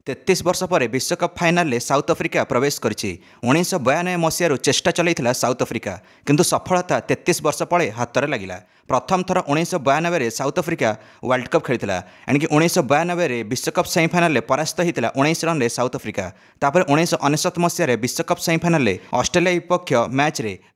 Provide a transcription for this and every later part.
33 वर्ष पर विश्वकप फाइनाल में साउथ अफ्रिका प्रवेश करिछि। 1992 मसीह चेष्टा चलैथिला साउथ अफ्रिका, किंतु सफलता 33 वर्ष पड़े हाथ लगिला। प्रथम थर 1992 साउथ अफ्रिका वर्ल्ड कप खेलिथिला। एणिकी 1992 विश्वकप सेमिफाइनाल में परास्त होता 19 रन रे साउथ अफ्रिका। तापर 1999 मसीह विश्वकप सेमिफाइनाल में ऑस्ट्रेलिया विपक्ष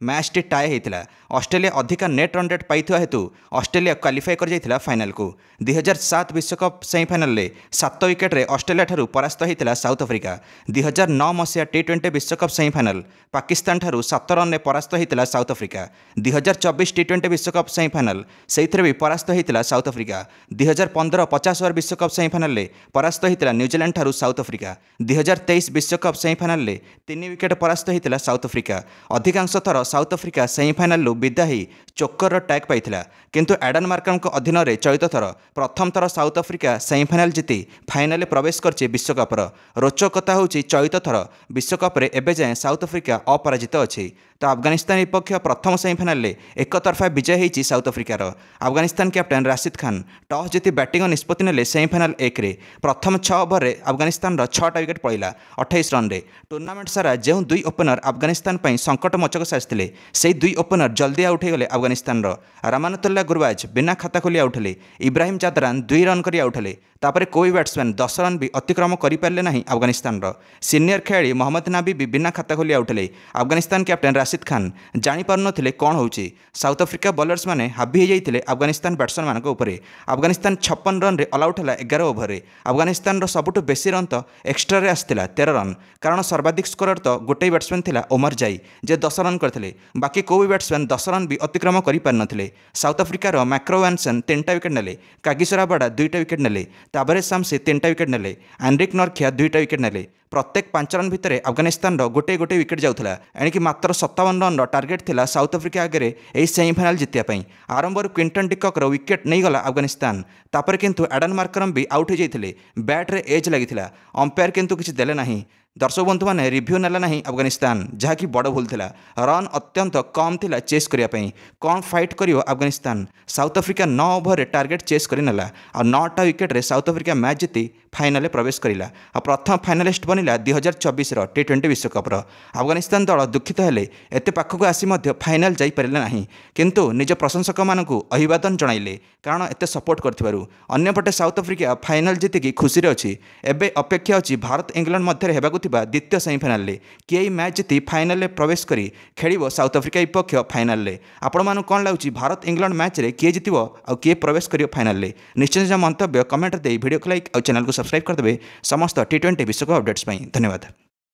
मैच टी टाए होता। ऑस्ट्रेलिया अधिक नेट रन रेट पाई हेतु ऑस्ट्रेलिया क्वालिफाई कर जाइथिला फाइनाल को। 2007 विश्वकप सेमिफाइनाल में 7 विकेट रे ऑस्ट्रेलिया ठारू परास्त होता साउथ अफ्रिका। 2009 मसीहा T20 विश्वकप सेमिफाइनाल पाकिस्तान ठारू 7 रन में परास्त होता साउथ अफ्रिका। 2024 T20 विश्वकप सेमिफाइनाल से भी परास्त होता साउथ अफ्रिका। 2015 50 ओवर विश्वकप सेमिफाइनाल में परास्त होता न्यूजीलैंड ठारू साउथ अफ्रिका। 2023 विश्वकप सेमिफाइनाल में 3 विकेट परास्त होता साउथ अफ्रिका। अधिकांश थर साउथ अफ्रिका सेमिफाइनाल विदायी चोकर टैग पाइथिला, किंतु एडन मार्करम अधीन में चलित थर प्रथम थर साउथ अफ्रिका सेमिफाइनाल जीति फाइनाल प्रवेश कर विश्वकपर। रोचक कथा हूँ चलित थर विश्वकप एबे जाए साउथ अफ्रिका अपराजित अच्छी। तो अफगानिस्तान विपक्ष प्रथम सेमिफाइनाल में एक तरफा विजय होती साउथ अफ्रिकार। अफगानिस्तान कैप्टेन राशिद खान टॉस जीति बैटिंग निष्पत्ति नेले सेमिफाइनाल 1 रे। प्रथम 6 ओवर में अफगानिस्तान 6टा विकेट पड़ा 28 रन रे। टूर्नामेंट सारा जो 2 ओपनर अफगानिस्तान पर संकट मचक साजिते से 2 ओपनर जल्दी आउट हो गले अफगानिस्तान। रामानुतुल्लाह गुरबाज बिना खाता खोली आउट हेले। इब्राहिम जादरान 2 रन कर आउट हेले। तापर कोई बैट्समैन 10 रन भी अतिक्रम करें ना अफगानिस्तान। सीनियर खेलाड़ी मोहम्मद नाबी भी बिना खाता खोली आउट हेले। अफगानिस्तान कैप्टेन राशिद खान जापर नथिले कौन होची। साउथ अफ्रिका बॉलर्स माने हावी हो जाते अफगानिस्तान बैट्समैन मान उपरे। अफगानिस्तान 56 रन रे ऑल आउट है 11 ओवर में। अफगानिस्तान सबुठ बेसी रन तो एक्सट्रा रे आसला 13 रन, कारण सर्वाधिक स्कोरर तो गोटे बैट्समैन थिला ओमर जाई जे 10 रन करथिले। बाकी कोई बैट्समैन 10 रन भी अतिक्रम करें। साउथ अफ्रिकार मैक्रो वानसन 3टा विकेट नेले। कागिसोरा बाड़ा 2टा विकेट नेले। ताबरे सामसे 3टा विकेट नेले। एनरिक नॉर्किया 2टा विकेट नेले। प्रत्येक 5 रन भितर अफगानिस्तान गोटे गोटे विकेट जाऊला। एणिकी मात्र 57 रन टार्गेट थिला साउथ अफ्रिका आगे यही सेमिफाइनाल जितियापाई। आरंभ क्विंटन डिकॉक विकेट नहीं गला अफगानिस्तान। तापर किंतु एडन मार्करम भी आउट हो जाते। बैट रे एज लगी अंपायर किंतु किसी देले नहीं। दर्शक बंधु मैंने रिव्यू नेला नहीं अफगानिस्तान, जहाँकि बड़ भूल थिला। रन अत्यंत कम थिला चेस करने। कौन फाइट करियो Afghanistan. South Africa 9 over target chase कर नेला और 9टा विकेट रे साउथ अफ्रिका मैच जीति फाइनाल प्रवेश करिला और प्रथम फाइनालिस्ट बनिला 2024 T20 विश्वकप। अफगानिस्तान दल दुखित हेले एते पाखक आसी मध्य फाइनाल जाई परिले नहीं, किंतु निज प्रशंसक मानकु अभिवादन जणाइले कारण एते सपोर्ट करथिबारु। अन्यपटे साउथ अफ्रिका फाइनाल जीतिकी खुशी रे अछि। एबे अपेक्षा अछि भारत इंग्लैंड मध्य हेबाकु थिबा द्वितीय सेमिफाइनाल में किए मैच जीति फाइनाल प्रवेश करी खेलिबो साउथ अफ्रिका विपक्ष फाइनाल में। आपण मानु कोन लागुची भारत इंग्लैंड मैच रे किए जितिबो आ किए प्रवेश करियो फाइनाल में। निश्चय मंतव्य कमेंट दे वीडियो को लाइक और चैनल को सब्सक्राइब कर देबे समस्त T20 विश्वकप अपडेट्स। धन्यवाद।